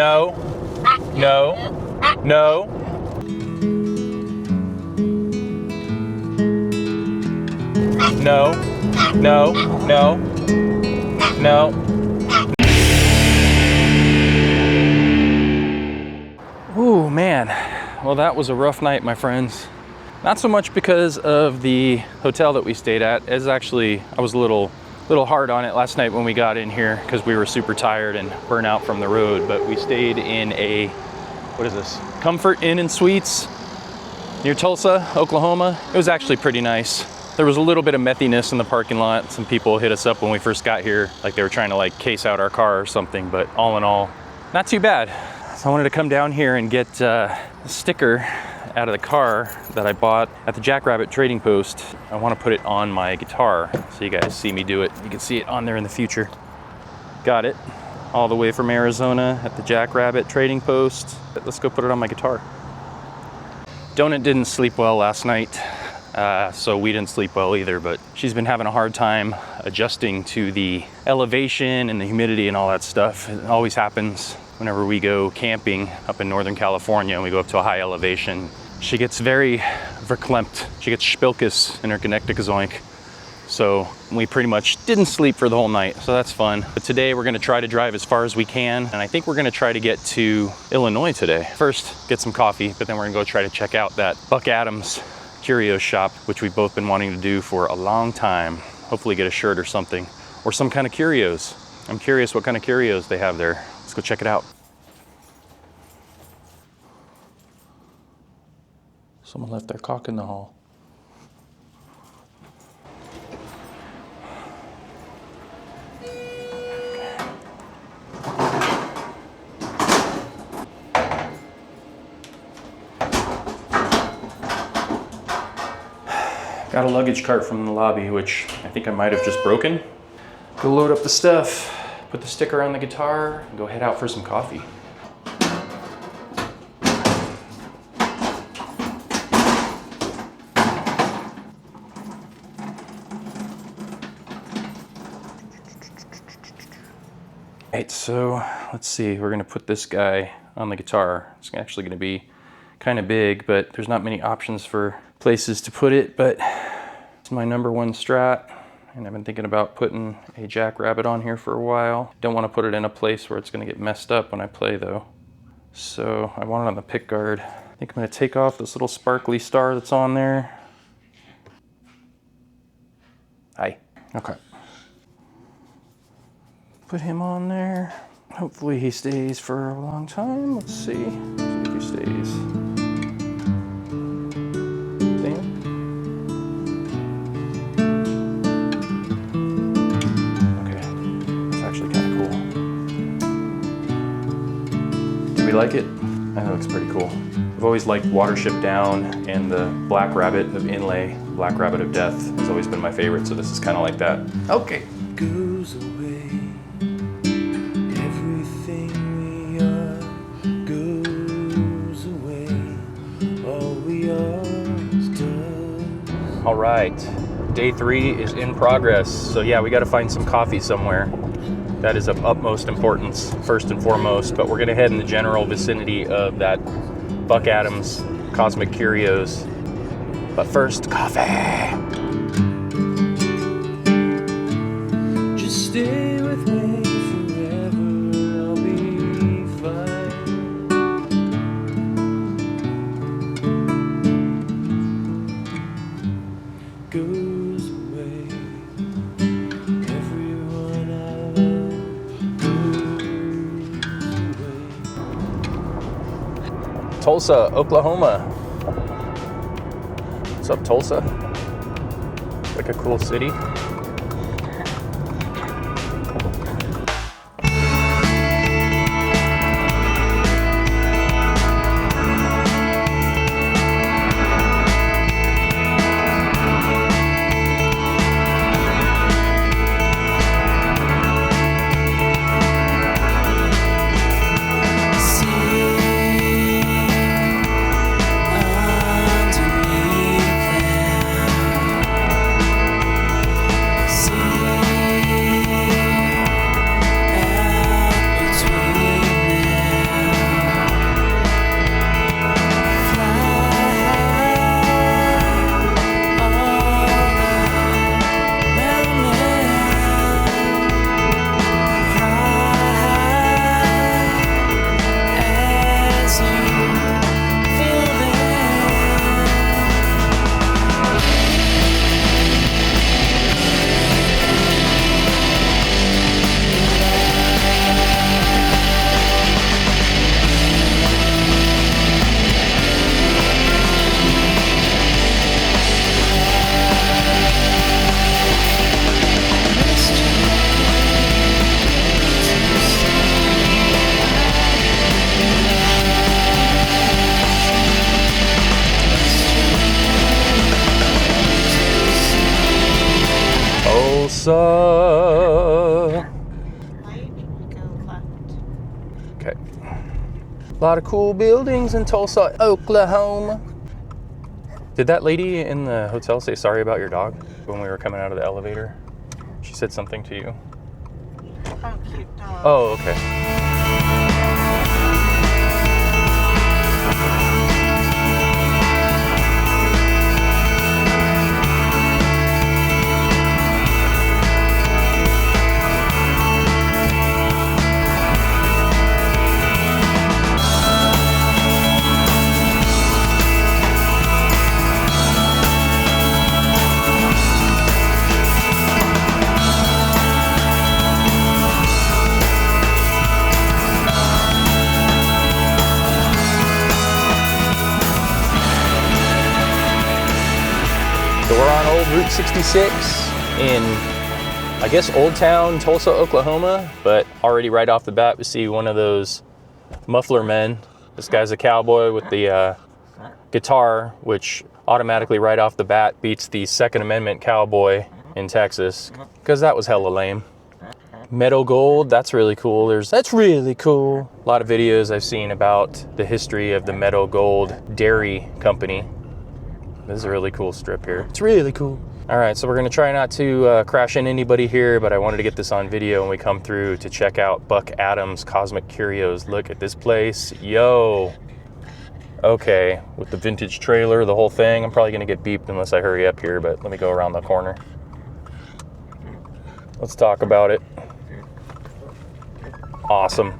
No. No. No. No. No. No. No. Ooh, man. Well, that was a rough night, my friends. Not so much because of the hotel that we stayed at. As actually, I was a little hard on it last night when we got in here because we were super tired and burnt out from the road. But we stayed in a, what is this? Comfort Inn and Suites near Tulsa, Oklahoma. It was actually pretty nice. There was a little bit of methiness in the parking lot. Some people hit us up when we first got here, like they were trying to like case out our car or something, but all in all, not too bad. So I wanted to come down here and get a sticker out of the car that I bought at the Jackrabbit Trading Post. I want to put it on my guitar so you guys see me do it. You can see it on there in the future. Got it all the way from Arizona at the Jackrabbit Trading Post. Let's go put it on my guitar. Donut didn't sleep well last night. So we didn't sleep well either, but she's been having a hard time adjusting to the elevation and the humidity and all that stuff. It always happens whenever we go camping up in Northern California and we go up to a high elevation. She gets very verklempt. She gets spilkus in her Genecticazoink. So we pretty much didn't sleep for the whole night, so that's fun. But today we're gonna try to drive as far as we can, and I think we're gonna try to get to Illinois today. First, get some coffee, but then we're gonna go try to check out that Buck Adams curio shop, which we've both been wanting to do for a long time. Hopefully get a shirt or something, or some kind of curios. I'm curious what kind of curios they have there. Let's go check it out. Someone left their cock in the hall. Got a luggage cart from the lobby, which I think I might have just broken. Go load up the stuff, put the sticker on the guitar, and go head out for some coffee. Right, so let's see, we're gonna put this guy on the guitar. It's actually gonna be kind of big, but there's not many options for places to put it, but it's my #1 Strat, and I've been thinking about putting a Jackrabbit on here for a while. Don't want to put it in a place where it's going to get messed up when I play though. So I want it on the pick guard. I think I'm going to take off this little sparkly star that's on there. Hi. Okay. Put him on there. Hopefully he stays for a long time. Let's see if he stays. Like it? That looks pretty cool. I've always liked Watership Down, and the Black Rabbit of Inlay, Black Rabbit of Death has always been my favorite, so this is kind of like that. Okay. Goes away. Everything we are goes away. All we are is dust. All right, day 3 is in progress. So yeah, we got to find some coffee somewhere. That is of utmost importance, first and foremost, but we're gonna head in the general vicinity of that Buck Adams Cosmic Curios. But first, coffee. Just stay with me forever, I'll be fine. Goes away. Everyone I love goes away. Tulsa, Oklahoma. What's up, Tulsa? Like a cool city. Tulsa. Right, go left. Okay. A lot of cool buildings in Tulsa, Oklahoma. Did that lady in the hotel say sorry about your dog when we were coming out of the elevator? She said something to you? Oh, cute dog. Oh, okay. So we're on old Route 66 in, I guess, Old Town, Tulsa, Oklahoma, but already right off the bat, we see one of those muffler men. This guy's a cowboy with the guitar, which automatically right off the bat beats the Second Amendment cowboy in Texas, because that was hella lame. Meadow Gold, that's really cool. That's really cool. A lot of videos I've seen about the history of the Meadow Gold Dairy Company. This is a really cool strip here. It's really cool. All right, so we're gonna try not to crash in anybody here, but I wanted to get this on video when we come through to check out Buck Adams Cosmic Curios. Look at this place, yo. Okay, with the vintage trailer, the whole thing. I'm probably gonna get beeped unless I hurry up here, but let me go around the corner. Let's talk about it. Awesome.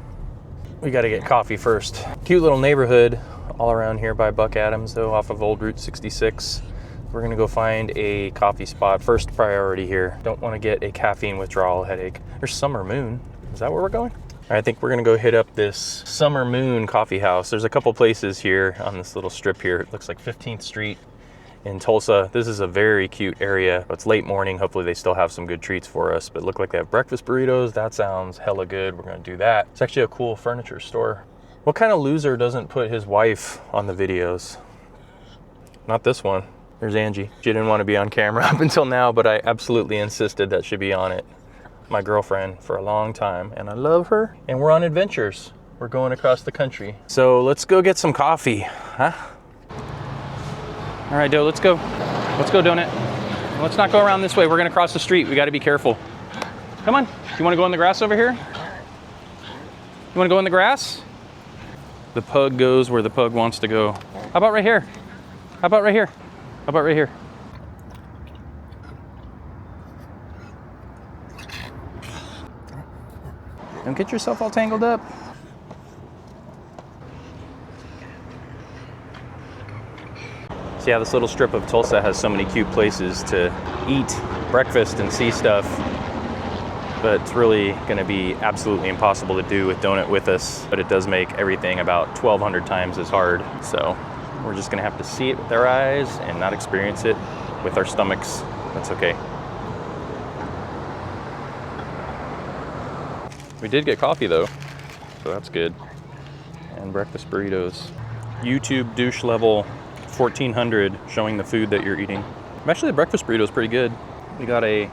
We gotta get coffee first. Cute little neighborhood all around here by Buck Adams, though, off of old Route 66. We're gonna go find a coffee spot. First priority here. Don't wanna get a caffeine withdrawal headache. There's Summer Moon. Is that where we're going? I think we're gonna go hit up this Summer Moon coffee house. There's a couple places here on this little strip here. It looks like 15th Street in Tulsa. This is a very cute area. It's late morning. Hopefully they still have some good treats for us, but look like they have breakfast burritos. That sounds hella good. We're gonna do that. It's actually a cool furniture store. What kind of loser doesn't put his wife on the videos? Not this one. There's Angie. She didn't want to be on camera up until now, but I absolutely insisted that she be on it. My girlfriend for a long time, and I love her. And we're on adventures. We're going across the country. So let's go get some coffee, huh? All right, Doe, let's go. Let's go, Donut. Let's not go around this way. We're gonna cross the street. We gotta be careful. Come on. Do you wanna go in the grass over here? You wanna go in the grass? The pug goes where the pug wants to go. How about right here? How about right here? How about right here? Don't get yourself all tangled up. See how this little strip of Tulsa has so many cute places to eat breakfast and see stuff, but it's really gonna be absolutely impossible to do with Donut with us, but it does make everything about 1,200 times as hard. So we're just gonna have to see it with our eyes and not experience it with our stomachs. That's okay. We did get coffee though, so that's good. And breakfast burritos. YouTube douche level 1400 showing the food that you're eating. Actually, the breakfast burrito is pretty good. We got a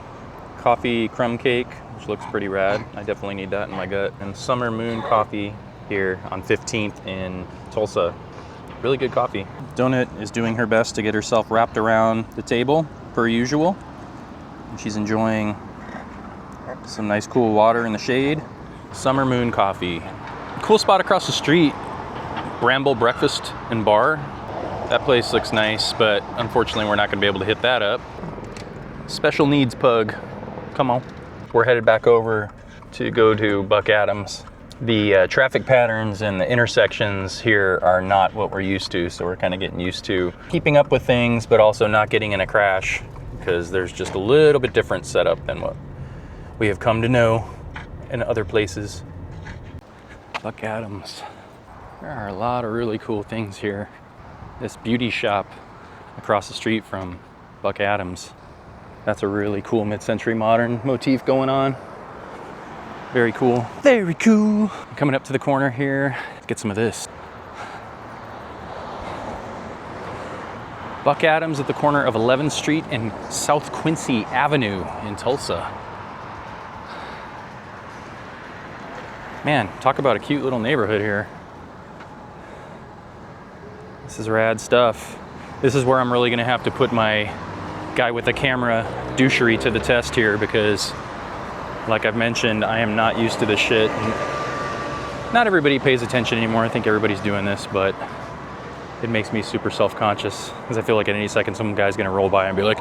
coffee crumb cake, which looks pretty rad. I definitely need that in my gut. And Summer Moon coffee here on 15th in Tulsa. Really good coffee. Donut is doing her best to get herself wrapped around the table, per usual. And she's enjoying some nice cool water in the shade. Summer Moon coffee. Cool spot across the street, Bramble Breakfast and Bar. That place looks nice, but unfortunately we're not gonna be able to hit that up. Special needs pug, come on. We're headed back over to go to Buck Adams. The traffic patterns and the intersections here are not what we're used to, so we're kind of getting used to keeping up with things, but also not getting in a crash, because there's just a little bit different setup than what we have come to know in other places. Buck Adams. There are a lot of really cool things here. This beauty shop across the street from Buck Adams. That's a really cool mid-century modern motif going on. Very cool. Very cool. Coming up to the corner here, let's get some of this. Buck Adams at the corner of 11th Street and South Quincy Avenue in Tulsa. Man, talk about a cute little neighborhood here. This is rad stuff. This is where I'm really gonna have to put my guy with the camera douchery to the test here, because like I've mentioned, I am not used to this shit. And not everybody pays attention anymore. I think everybody's doing this, but it makes me super self-conscious because I feel like at any second some guy's gonna roll by and be like,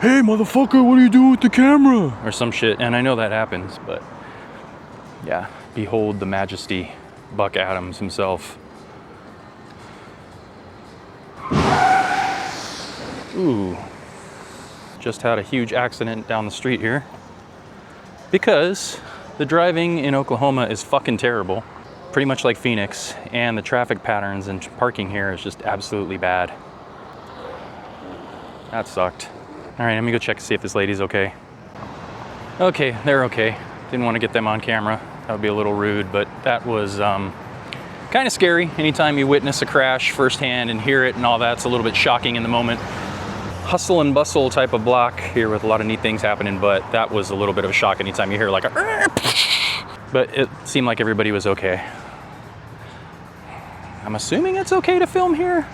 "Hey motherfucker, what are you doing with the camera?" or some shit. And I know that happens, but yeah, behold the majesty, Buck Adams himself. Ooh, just had a huge accident down the street here because the driving in Oklahoma is fucking terrible, pretty much like Phoenix, and the traffic patterns and parking here is just absolutely bad. That sucked. All right, let me go check to see if this lady's okay. Okay, they're okay. Didn't want to get them on camera. That would be a little rude, but that was kind of scary. Anytime you witness a crash firsthand and hear it and all that, it's a little bit shocking in the moment. Hustle and bustle type of block here with a lot of neat things happening, but that was a little bit of a shock anytime you hear like a but it seemed like everybody was okay. I'm assuming it's okay to film here,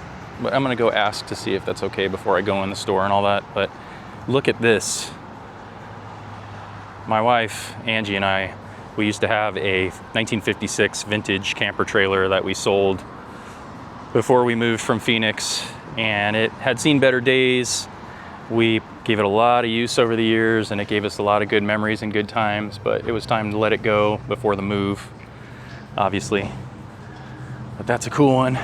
but I'm gonna go ask to see if that's okay before I go in the store and all that. But look at this. My wife, Angie, and I, we used to have a 1956 vintage camper trailer that we sold before we moved from Phoenix, and it had seen better days. We gave it a lot of use over the years, and it gave us a lot of good memories and good times, but it was time to let it go before the move, obviously. But that's a cool one.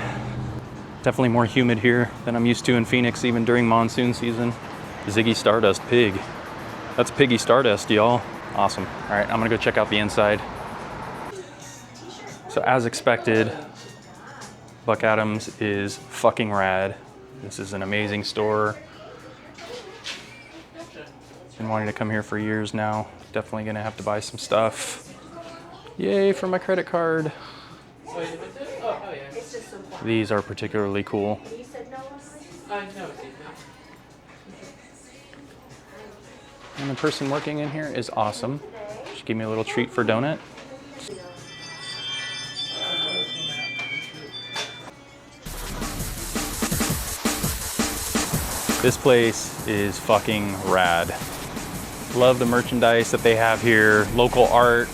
Definitely more humid here than I'm used to in Phoenix, even during monsoon season. Ziggy Stardust Pig. That's Piggy Stardust, y'all. Awesome. All right, I'm gonna go check out the inside. So as expected, Buck Adams is fucking rad. This is an amazing store. Been wanting to come here for years now. Definitely gonna have to buy some stuff. Yay for my credit card. These are particularly cool. And the person working in here is awesome. She gave me a little treat for donut. This place is fucking rad. Love the merchandise that they have here, local art.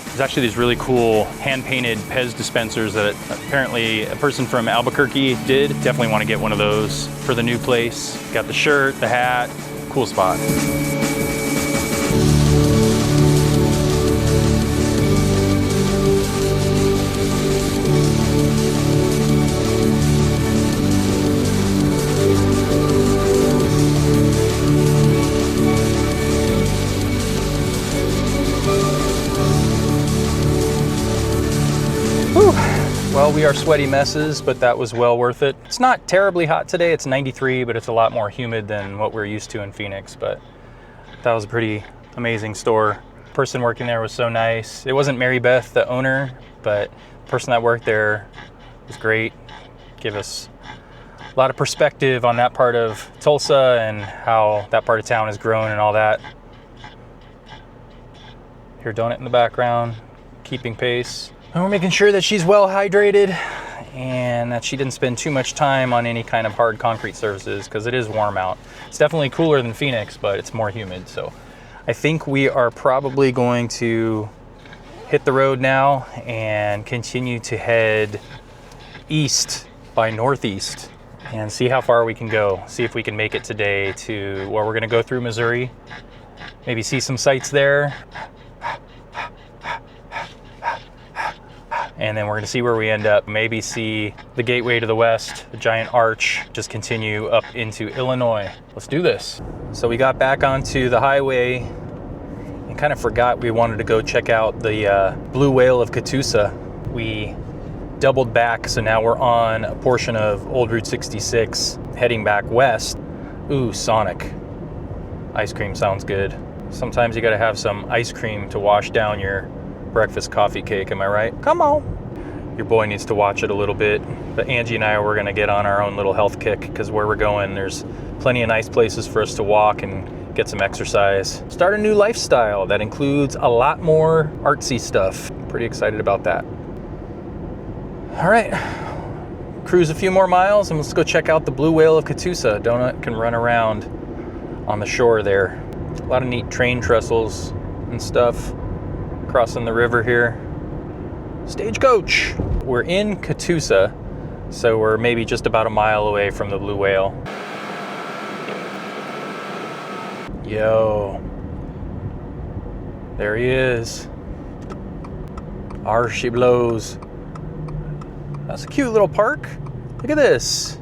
There's actually these really cool hand-painted Pez dispensers that apparently a person from Albuquerque did. Definitely want to get one of those for the new place. Got the shirt, the hat, cool spot. Well, we are sweaty messes, but that was well worth it. It's not terribly hot today. It's 93, but it's a lot more humid than what we're used to in Phoenix. But that was a pretty amazing store. The person working there was so nice. It wasn't Mary Beth, the owner, but the person that worked there was great. Give us a lot of perspective on that part of Tulsa and how that part of town has grown and all that. Hear Donut in the background, keeping pace. And we're making sure that she's well hydrated and that she didn't spend too much time on any kind of hard concrete surfaces because it is warm out. It's definitely cooler than Phoenix, but it's more humid. So I think we are probably going to hit the road now and continue to head east by northeast and see how far we can go. See if we can make it today to where we're gonna go through Missouri, maybe see some sights there. And then we're gonna see where we end up. Maybe see the gateway to the west, the giant arch, just continue up into Illinois. Let's do this. So we got back onto the highway and kind of forgot we wanted to go check out the blue whale of Catoosa. We doubled back, so now we're on a portion of Old Route 66, heading back west. Ooh, Sonic. Ice cream sounds good. Sometimes you gotta have some ice cream to wash down your breakfast coffee cake, am I right? Come on. Your boy needs to watch it a little bit. But Angie and I, we're gonna get on our own little health kick because where we're going, there's plenty of nice places for us to walk and get some exercise, start a new lifestyle that includes a lot more artsy stuff. Pretty excited about that. All right, cruise a few more miles and let's go check out the blue whale of Catoosa. Donut can run around on the shore there. A lot of neat train trestles and stuff crossing the river here. Stagecoach. We're in Catoosa, so we're maybe just about a mile away from the blue whale. Yo, there he is. Arr, she blows. That's a cute little park. Look at this.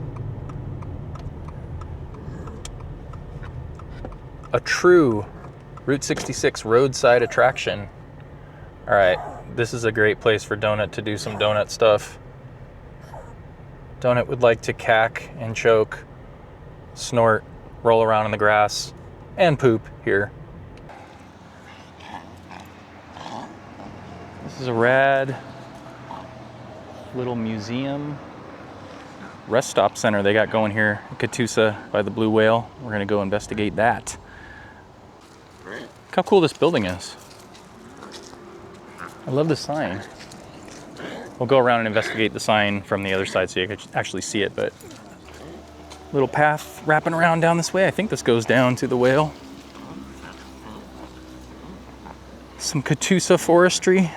A true Route 66 roadside attraction. All right, this is a great place for Donut to do some donut stuff. Donut would like to cack and choke, snort, roll around in the grass, and poop here. This is a rad little museum rest stop center they got going here in Catoosa by the blue whale. We're gonna go investigate that. Look how cool this building is. I love the sign. We'll go around and investigate the sign from the other side so you can actually see it, but little path wrapping around down this way. I think this goes down to the whale. Some Catoosa forestry.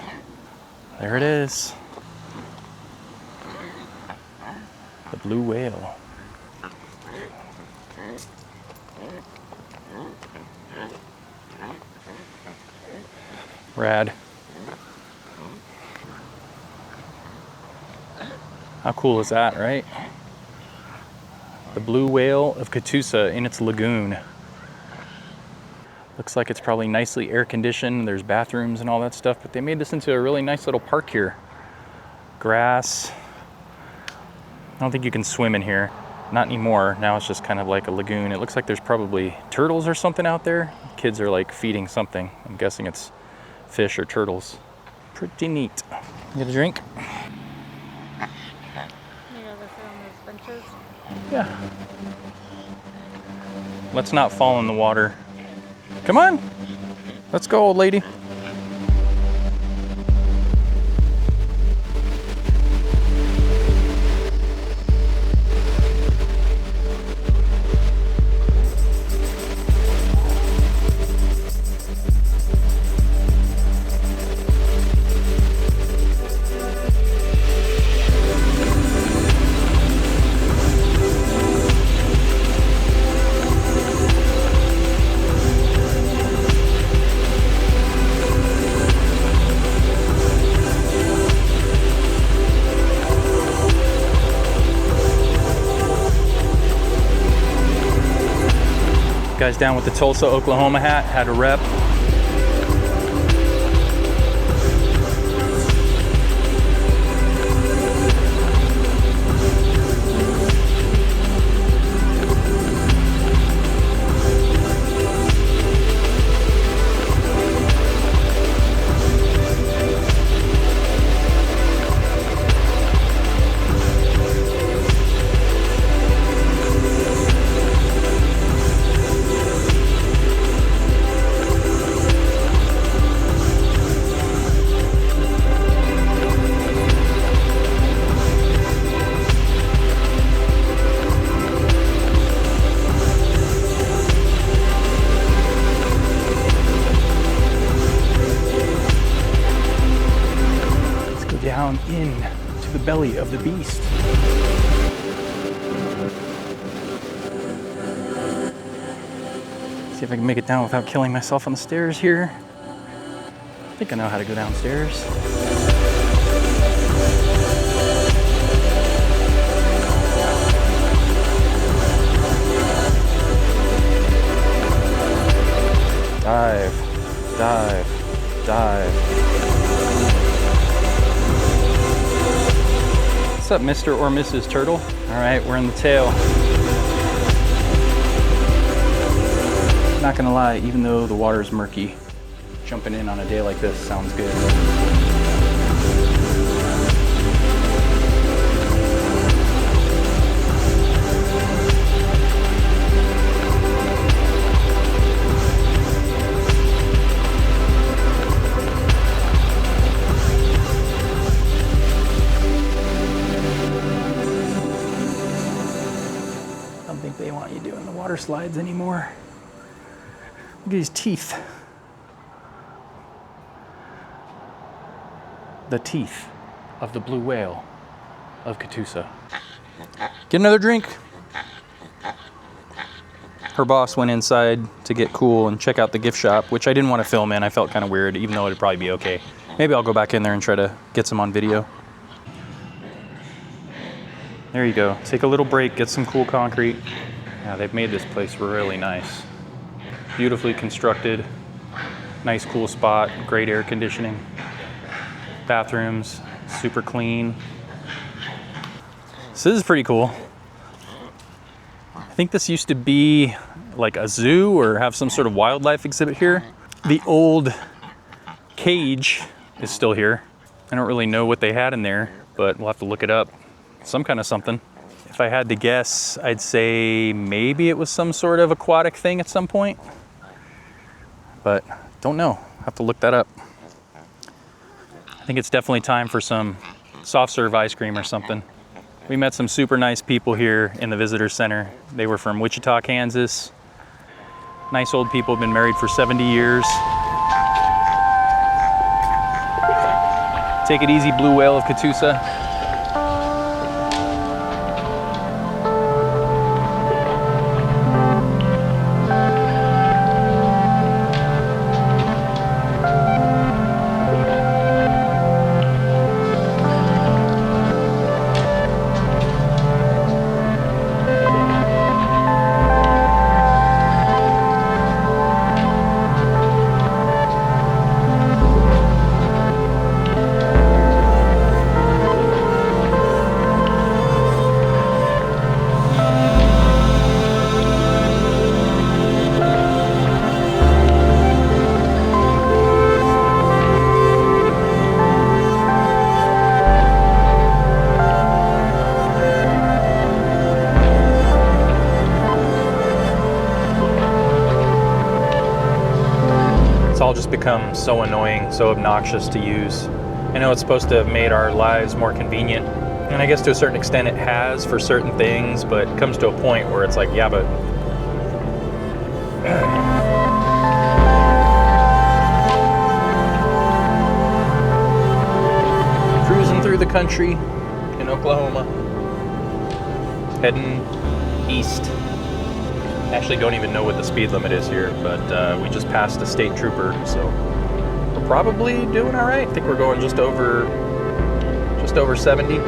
There it is. The blue whale. Rad. How cool is that, right? The blue whale of Catoosa in its lagoon. Looks like it's probably nicely air conditioned. There's bathrooms and all that stuff, but they made this into a really nice little park here. Grass. I don't think you can swim in here. Not anymore. Now it's just kind of like a lagoon. It looks like there's probably turtles or something out there. Kids are like feeding something. I'm guessing it's fish or turtles. Pretty neat. Get a drink? Yeah. Let's not fall in the water. Come on. Let's go, old lady. Guys down with the Tulsa, Oklahoma hat, had a rep. Down in to the belly of the beast. See if I can make it down without killing myself on the stairs here. I think I know how to go downstairs. Dive, dive, dive. What's up, Mr. or Mrs. Turtle? All right, we're in the tail. Not gonna lie, even though the water's murky, jumping in on a day like this sounds good. water slides anymore. Look at these teeth. The teeth of the blue whale of Catoosa. Get another drink. Her boss went inside to get cool and check out the gift shop, which I didn't want to film in. I felt kind of weird, even though it'd probably be okay. Maybe I'll go back in there and try to get some on video. There you go. Take a little break, get some cool concrete. Yeah, they've made this place really nice. Beautifully constructed. Nice cool spot, great air conditioning. Bathrooms, super clean. So this is pretty cool. I think this used to be like a zoo or have some sort of wildlife exhibit here. The old cage is still here. I don't really know what they had in there, but we'll have to look it up. Some kind of something. If I had to guess, I'd say maybe it was some sort of aquatic thing at some point, but don't know. Have to look that up. I think it's definitely time for some soft serve ice cream or something. We met some super nice people here in the visitor center. They were from Wichita, Kansas. Nice old people, been married for 70 years. Take it easy, blue whale of Catoosa. All just become so annoying, so obnoxious to use. I know it's supposed to have made our lives more convenient, and I guess to a certain extent it has for certain things, but it comes to a point where it's like, yeah, but cruising through the country in Oklahoma, heading east. Actually don't even know what the speed limit is here, but we just passed a state trooper, so we're probably doing all right. I think we're going just over 70.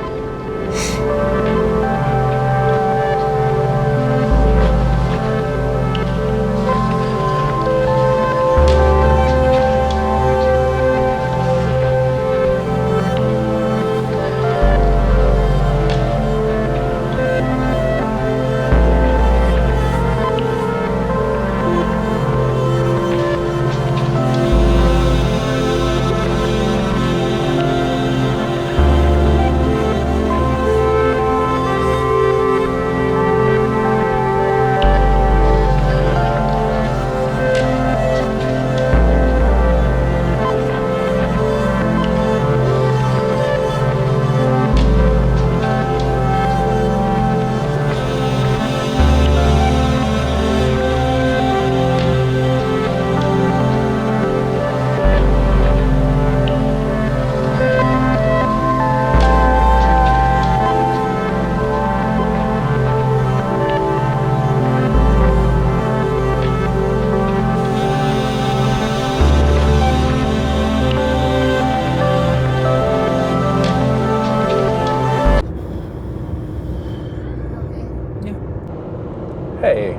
Hey.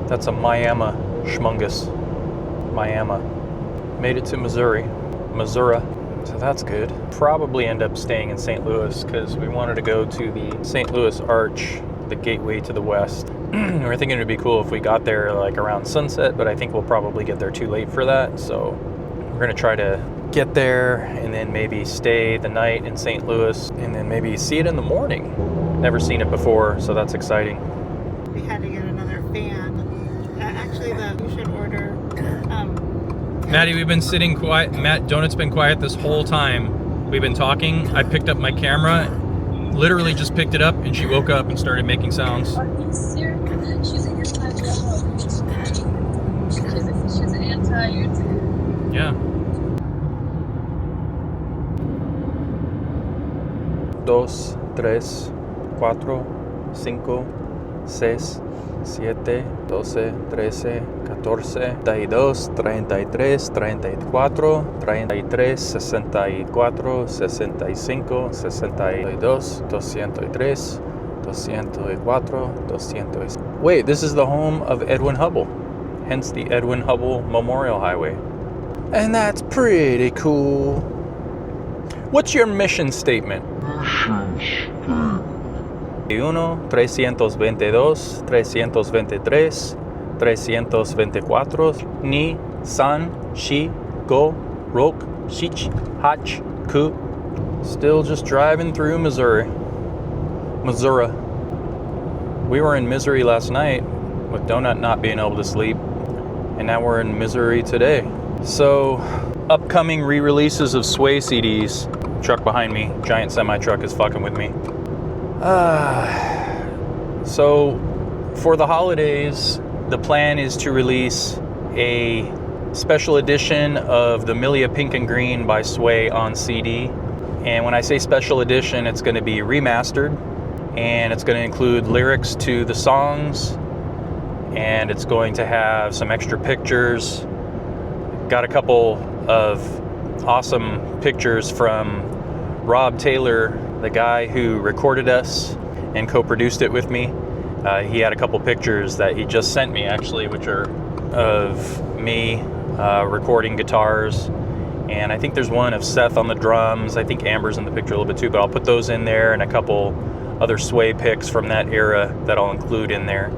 That's a Miami schmungus. Miami. Made it to Missouri. So that's good. Probably end up staying in St. Louis because we wanted to go to the St. Louis Arch, the gateway to the west. We were thinking it'd be cool if we got there like around sunset, but I think we'll probably get there too late for that. So we're gonna try to get there and then maybe stay the night in St. Louis and then maybe see it in the morning. Never seen it before, so that's exciting. We had to get another fan. Actually, you should order Maddie, we've been sitting quiet. Matt, Donut's been quiet this whole time. We've been talking. I picked up my camera, literally just picked it up, and she woke up and started making sounds. Are you serious? She's an anti-dog. She's an anti-YouTube. Yeah. 2, 3, 4, 5, 6, 7, 12, 13, 14, 32, 33, 34, 33, 64, 65, 62, 203, 204, 200. Wait, this is the home of Edwin Hubble, hence the Edwin Hubble Memorial Highway. And that's pretty cool. What's your mission statement? 1, 322, 323, 324, Ni, San, Shi, Go, Rok, Shich, Hach, Ku. Still just driving through Missouri. We were in Missouri last night with Donut not being able to sleep, and now we're in Missouri today. So, upcoming re-releases of Sway CDs. Truck behind me, giant semi-truck is fucking with me. So, for the holidays, the plan is to release a special edition of the Milia Pink and Green by Sway on CD. And when I say special edition, it's going to be remastered, and it's going to include lyrics to the songs, and it's going to have some extra pictures. Got a couple of awesome pictures from Rob Taylor, the guy who recorded us and co-produced it with me. He had a couple pictures that he just sent me, actually, which are of me recording guitars. And I think there's one of Seth on the drums. I think Amber's in the picture a little bit too, but I'll put those in there, and a couple other Sway pics from that era that I'll include in there.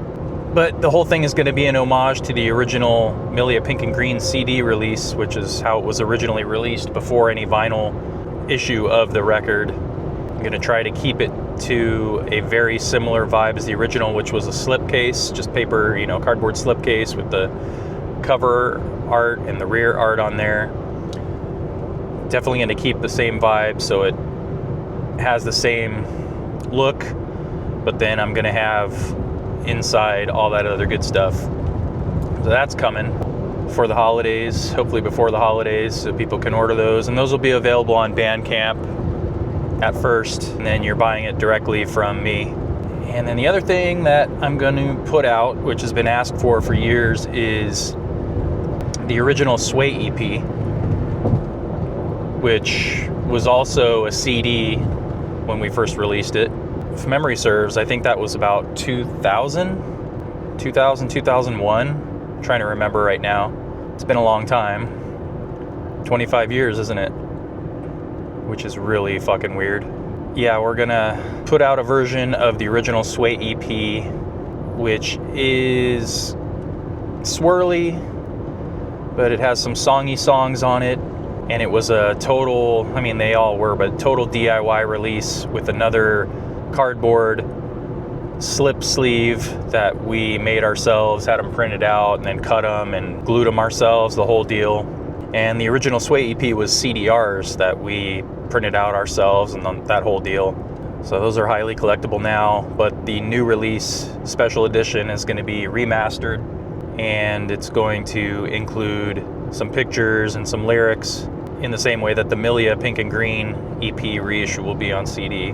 But the whole thing is going to be an homage to the original Milia Pink and Green CD release, which is how it was originally released before any vinyl issue of the record. I'm going to try to keep it to a very similar vibe as the original, which was a slipcase, just paper, cardboard slipcase with the cover art and the rear art on there. Definitely going to keep the same vibe, so it has the same look, but then I'm going to have inside all that other good stuff. So that's coming for the holidays, hopefully before the holidays, so people can order those, and those will be available on Bandcamp at first, and then you're buying it directly from me. And then the other thing that I'm going to put out, which has been asked for years, is the original Sway EP, which was also a CD when we first released it. If memory serves, I think that was about 2001. I'm trying to remember right now. It's been a long time. 25 years, isn't it? Which is really fucking weird. Yeah, we're gonna put out a version of the original Sway EP, which is swirly, but it has some songy songs on it. And it was a total, they all were, but total DIY release with another cardboard slip sleeve that we made ourselves, had them printed out, and then cut them and glued them ourselves, the whole deal. And the original Sway EP was CDRs that we printed out ourselves, and that whole deal. So those are highly collectible now, but the new release special edition is going to be remastered, and it's going to include some pictures and some lyrics in the same way that the Milia Pink and Green EP reissue will be on CD.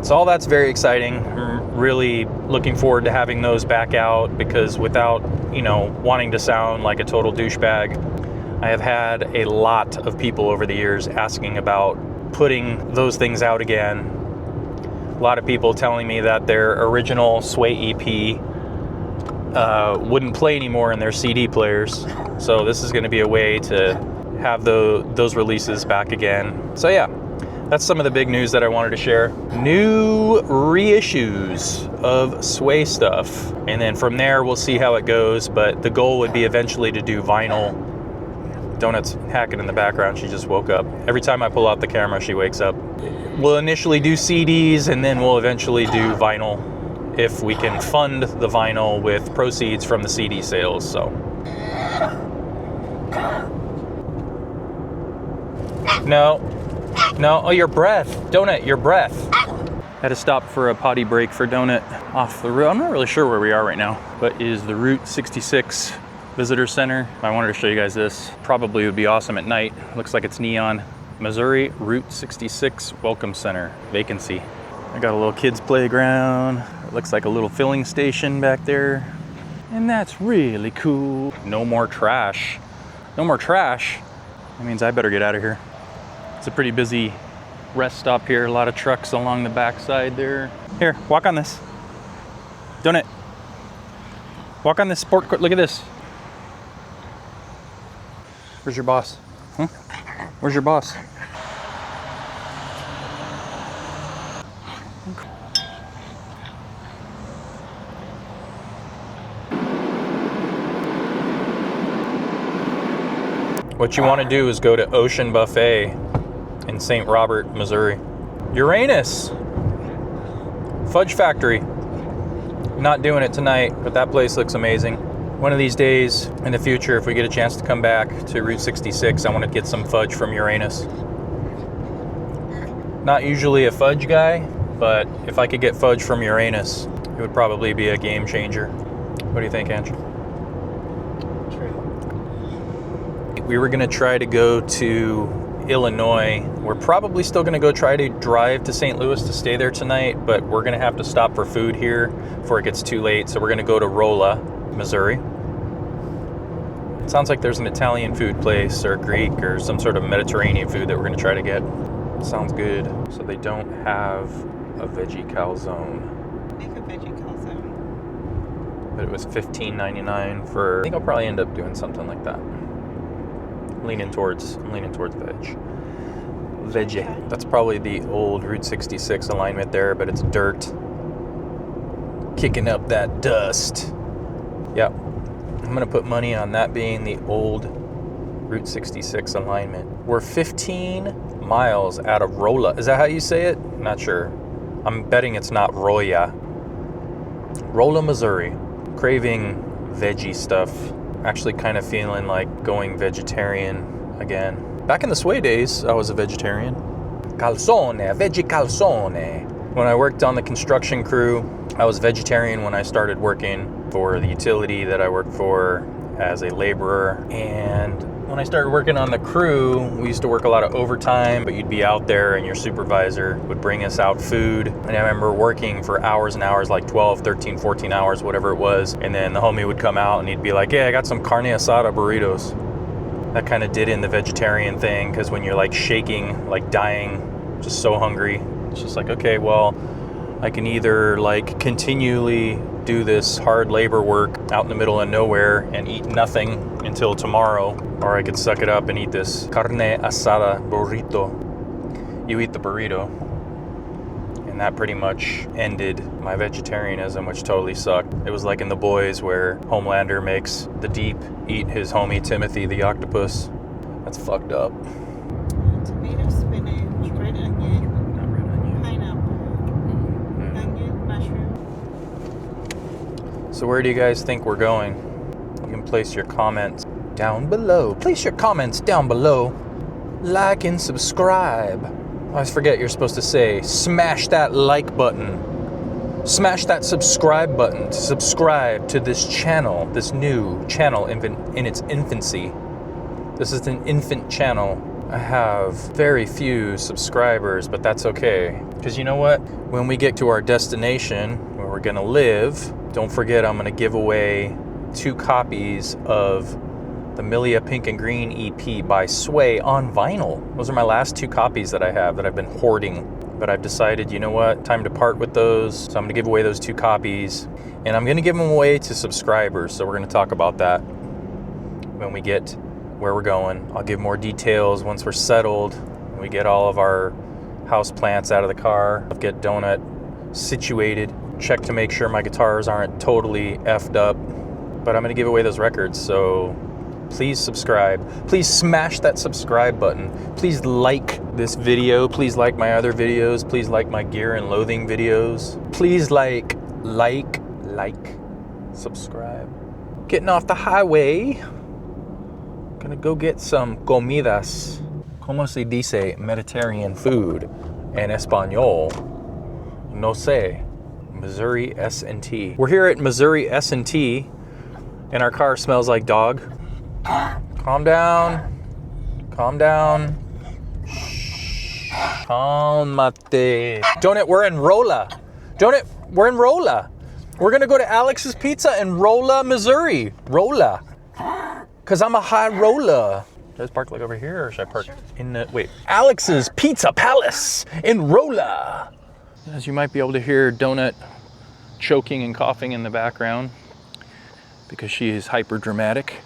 So all that's very exciting. I'm really looking forward to having those back out, because without, wanting to sound like a total douchebag, I have had a lot of people over the years asking about putting those things out again. A lot of people telling me that their original Sway EP wouldn't play anymore in their CD players. So this is going to be a way to have those releases back again. So yeah, that's some of the big news that I wanted to share. New reissues of Sway stuff. And then from there, we'll see how it goes. But the goal would be eventually to do vinyl. Donut's hacking in the background. She just woke up. Every time I pull out the camera, she wakes up. We'll initially do CDs, and then we'll eventually do vinyl if we can fund the vinyl with proceeds from the CD sales. So No. No. Oh, your breath. Donut, your breath. Had to stop for a potty break for Donut off the road. I'm not really sure where we are right now, but is the Route 66 Visitor Center. I wanted to show you guys this. Probably would be awesome at night. Looks like it's neon. Missouri Route 66 Welcome Center. Vacancy. I got a little kids playground. It looks like a little filling station back there. And that's really cool. No more trash. No more trash. That means I better get out of here. It's a pretty busy rest stop here. A lot of trucks along the backside there. Here, walk on this. Donut. Walk on this sport court. Look at this. Where's your boss? Huh? Where's your boss? What you want to do is go to Ocean Buffet in St. Robert, Missouri. Uranus! Fudge Factory. Not doing it tonight, but that place looks amazing. One of these days in the future, if we get a chance to come back to Route 66, I want to get some fudge from Uranus. Not usually a fudge guy, but if I could get fudge from Uranus, it would probably be a game changer. What do you think, Ange? We were gonna try to go to Illinois. We're probably still gonna go try to drive to St. Louis to stay there tonight, but we're gonna have to stop for food here before it gets too late. So we're gonna go to Rolla, Missouri. It sounds like there's an Italian food place or Greek or some sort of Mediterranean food that we're gonna try to get. Sounds good. So they don't have a veggie calzone. Make a veggie calzone. But it was $15.99 for, I think I'll probably end up doing something like that. I'm leaning towards veg. Veggie. That's probably the old Route 66 alignment there, but it's dirt. Kicking up that dust. Yep. I'm gonna put money on that being the old Route 66 alignment. We're 15 miles out of Rolla. Is that how you say it? Not sure. I'm betting it's not Roya. Rolla, Missouri. Craving veggie stuff. Actually kind of feeling like going vegetarian again. Back in the Sway days, I was a vegetarian. Calzone, veggie calzone. When I worked on the construction crew, I was vegetarian when I started working for the utility that I worked for as a laborer. And when I started working on the crew, we used to work a lot of overtime, but you'd be out there and your supervisor would bring us out food. And I remember working for hours and hours, like 12, 13, 14 hours, whatever it was. And then the homie would come out and he'd be like, yeah, I got some carne asada burritos. That kind of did in the vegetarian thing, because when you're like shaking, like dying, just so hungry, it's just like, okay, well, I can either like continually do this hard labor work out in the middle of nowhere and eat nothing until tomorrow, or I could suck it up and eat this carne asada burrito. You eat the burrito. And that pretty much ended my vegetarianism, which totally sucked. It was like in The Boys where Homelander makes the Deep eat his homie Timothy the octopus. That's fucked up. Tomato, spinach, red onion, pineapple, onion, mushroom. So where do you guys think we're going? You can place your comments down below. Place your comments down below. Like and subscribe. I always forget you're supposed to say, smash that like button. Smash that subscribe button to subscribe to this channel, this new channel in its infancy. This is an infant channel. I have very few subscribers, but that's okay. Because you know what? When we get to our destination, where we're gonna live, don't forget I'm gonna give away 2 copies of the Milia Pink and Green EP by Sway on vinyl. Those are my last 2 copies that I have that I've been hoarding. But I've decided, you know what? Time to part with those. So I'm gonna give away those 2 copies. And I'm gonna give them away to subscribers. So we're gonna talk about that when we get where we're going. I'll give more details once we're settled. We get all of our house plants out of the car. I'll get Donut situated. Check to make sure my guitars aren't totally effed up. But I'm gonna give away those records, so please subscribe. Please smash that subscribe button. Please like this video. Please like my other videos. Please like my Gear and Loathing videos. Please like, subscribe. Getting off the highway. Gonna go get some comidas. ¿Cómo se dice Mediterranean food en español? No sé. Missouri S&T. We're here at Missouri S&T, and our car smells like dog. Calm down. Calm down. Shh. Calmate. Donut, we're in Rolla. Donut, we're in Rolla. We're gonna go to Alex's Pizza in Rolla, Missouri. Rolla. Cause I'm a high roller. Should I park like over here, or should I park in the, wait, Alex's Pizza Palace in Rolla. As you might be able to hear Donut choking and coughing in the background because she is hyper dramatic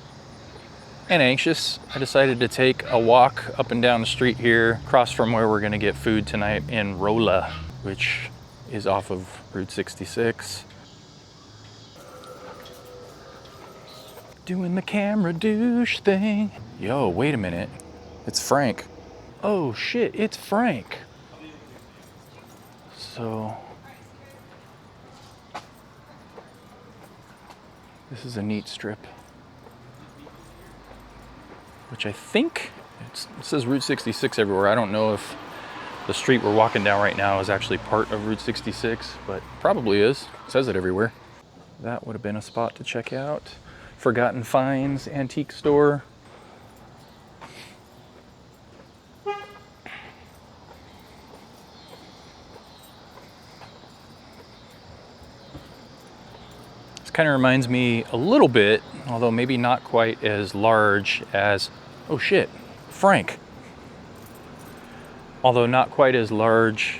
and anxious. I decided to take a walk up and down the street here, across from where we're gonna get food tonight in Rolla, which is off of Route 66. Doing the camera douche thing. Yo, wait a minute. It's Frank. Oh shit, it's Frank. So, this is a neat strip, which I think, it says Route 66 everywhere. I don't know if the street we're walking down right now is actually part of Route 66, but probably is. It says it everywhere. That would have been a spot to check out. Forgotten Finds Antique Store. This kind of reminds me a little bit, although maybe not quite as large as, oh shit, Frank. Although not quite as large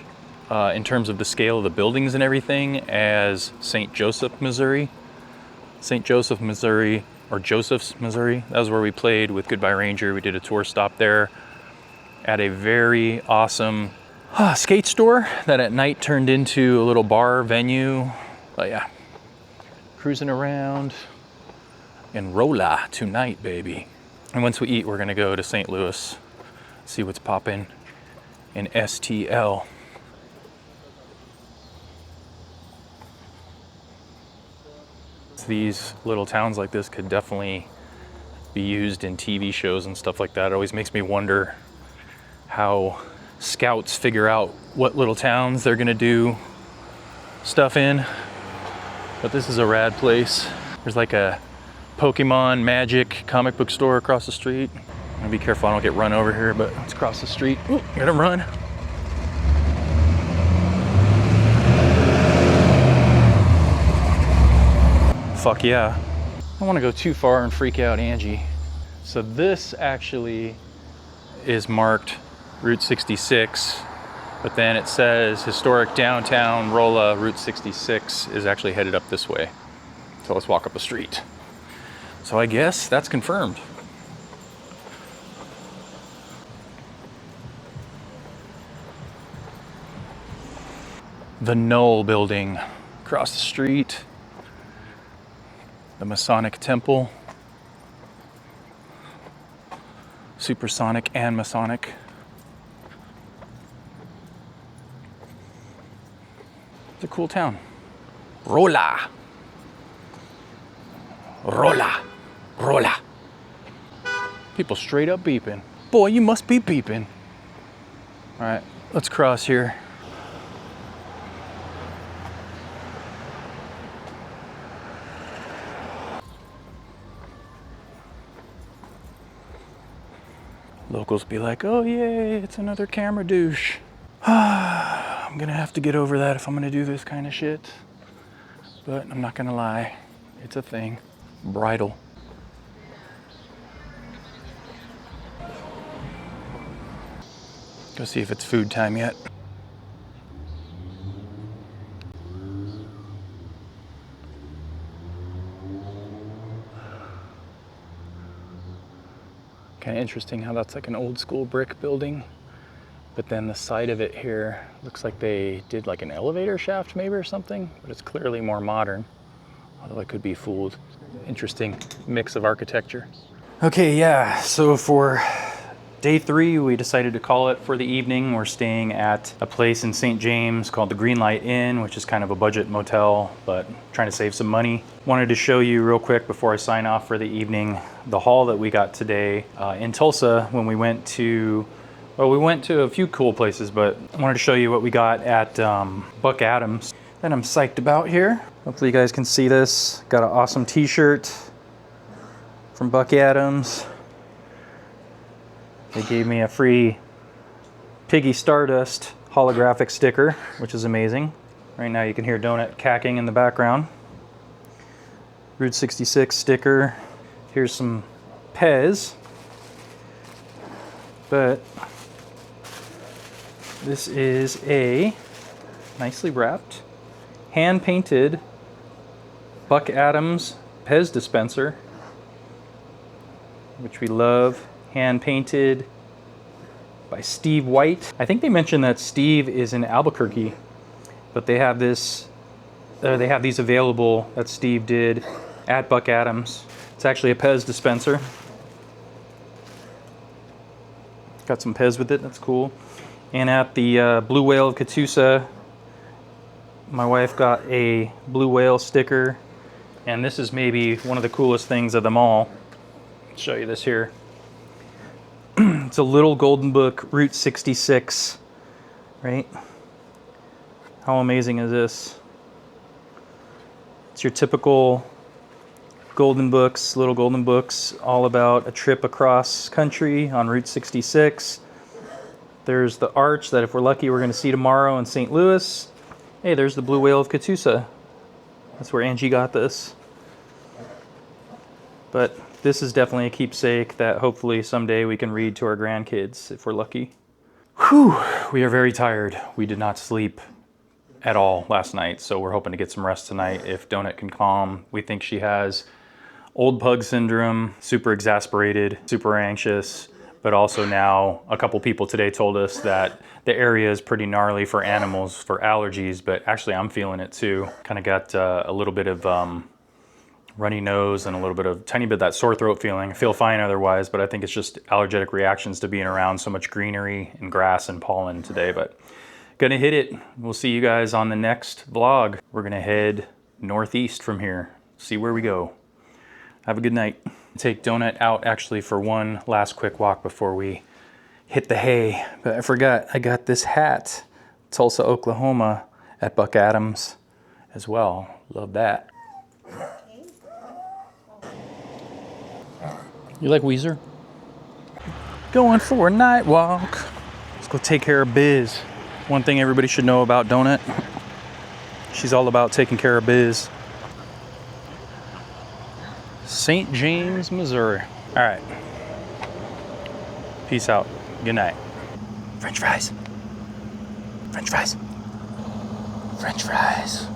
in terms of the scale of the buildings and everything as St. Joseph, Missouri. St. Joseph, Missouri, or Joseph's, Missouri. That was where we played with Goodbye Ranger. We did a tour stop there at a very awesome skate store that at night turned into a little bar venue. But yeah, cruising around in Rolla tonight, baby. And once we eat, we're gonna go to St. Louis, see what's poppin' in STL. These little towns like this could definitely be used in TV shows and stuff like that. It always makes me wonder how scouts figure out what little towns they're gonna do stuff in. But this is a rad place. There's like a Pokemon Magic comic book store across the street. I'm gonna be careful I don't get run over here, but let's cross the street. Ooh, gotta run. Fuck yeah. I don't want to go too far and freak out Angie. So this actually is marked Route 66, but then it says historic downtown Rolla Route 66 is actually headed up this way. So let's walk up the street. So I guess that's confirmed. The Knoll building across the street. The Masonic Temple, Supersonic and Masonic. It's a cool town. Rolla. Rolla. Rolla. People straight up beeping. Boy, you must be beeping. All right, let's cross here. Locals be like, oh yay, it's another camera douche. I'm gonna have to get over that if I'm gonna do this kind of shit. But I'm not gonna lie, it's a thing. Bridal. Go see if it's food time yet. Kind of interesting how that's like an old school brick building, but then the side of it here looks like they did like an elevator shaft maybe or something, but it's clearly more modern, although I could be fooled. Interesting mix of architecture. Okay, yeah, so for Day 3, we decided to call it for the evening. We're staying at a place in St. James called the Greenlight Inn, which is kind of a budget motel, but trying to save some money. Wanted to show you real quick before I sign off for the evening, the haul that we got today in Tulsa when we went to, well, we went to a few cool places, but I wanted to show you what we got at Buck Adams that I'm psyched about here. Hopefully you guys can see this. Got an awesome t-shirt from Buck Adams. They gave me a free Piggy Stardust holographic sticker, which is amazing. Right now you can hear Donut cacking in the background. Route 66 sticker. Here's some Pez. But this is a nicely wrapped, hand-painted Buck Adams Pez dispenser, which we love. Hand-painted by Steve White. I think they mentioned that Steve is in Albuquerque, but they have this, they have these available that Steve did at Buck Adams. It's actually a Pez dispenser. Got some Pez with it, that's cool. And at the Blue Whale of Catoosa, my wife got a Blue Whale sticker, and this is maybe one of the coolest things of them all. I'll show you this here. It's a little Golden Book Route 66, right? How amazing is this? It's your typical Golden Books, little Golden Books, all about a trip across country on Route 66. There's the arch that if we're lucky we're going to see tomorrow in St. Louis. Hey, there's the Blue Whale of Catoosa. That's where Angie got this. But this is definitely a keepsake that hopefully someday we can read to our grandkids if we're lucky. Whew, we are very tired. We did not sleep at all last night, so we're hoping to get some rest tonight if Donut can calm. We think she has old pug syndrome, super exasperated, super anxious, but also now a couple people today told us that the area is pretty gnarly for animals, for allergies, but actually I'm feeling it too. Kind of got a little bit of runny nose and a little bit of tiny bit of that sore throat feeling. I feel fine otherwise, but I think it's just allergic reactions to being around so much greenery and grass and pollen today. But gonna hit it. We'll see you guys on the next vlog. We're gonna head northeast from here, see where we go. Have a good night. Take Donut out actually for one last quick walk before we hit the hay. But I forgot, I got this hat, Tulsa, Oklahoma at Buck Adams as well. Love that. You like Weezer? Going for a night walk. Let's go take care of Biz. One thing everybody should know about Donut, she's all about taking care of Biz. St. James, Missouri. All right. Peace out. Good night. French fries. French fries. French fries.